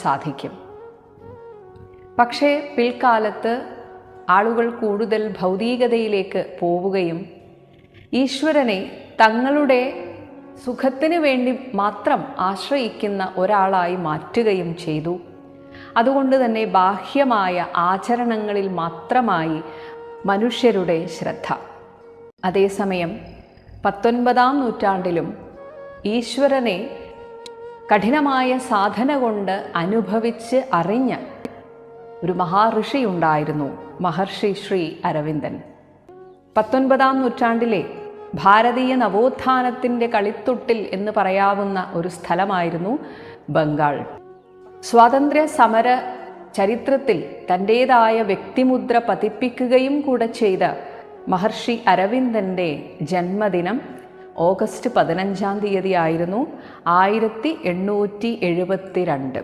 സാധിക്കും. പക്ഷേ പിൽക്കാലത്ത് ആളുകൾ കൂടുതൽ ഭൗതികതയിലേക്ക് പോവുകയും ഈശ്വരനെ തങ്ങളുടെ സുഖത്തിന് വേണ്ടി മാത്രം ആശ്രയിക്കുന്ന ഒരാളായി മാറ്റുകയും ചെയ്തു. അതുകൊണ്ട് തന്നെ ബാഹ്യമായ ആചരണങ്ങളിൽ മാത്രമായി മനുഷ്യരുടെ ശ്രദ്ധ. അതേസമയം 19-ാം നൂറ്റാണ്ടിലും ഈശ്വരനെ കഠിനമായ സാധന കൊണ്ട് അനുഭവിച്ച് അറിഞ്ഞ ഒരു മഹാഋഷി ഉണ്ടായിരുന്നു, മഹർഷി ശ്രീ അരവിന്ദൻ. 19-ാം നൂറ്റാണ്ടിലെ ഭാരതീയ നവോത്ഥാനത്തിൻ്റെ കളിത്തൊട്ടിൽ എന്ന് പറയാവുന്ന ഒരു സ്ഥലമായിരുന്നു ബംഗാൾ. സ്വാതന്ത്ര്യ സമര ചരിത്രത്തിൽ തൻ്റേതായ വ്യക്തിമുദ്ര പതിപ്പിക്കുകയും കൂടെ ചെയ്ത മഹർഷി അരവിന്ദൻ്റെ ജന്മദിനം ഓഗസ്റ്റ് 15-ാം തീയതി ആയിരുന്നു 1872.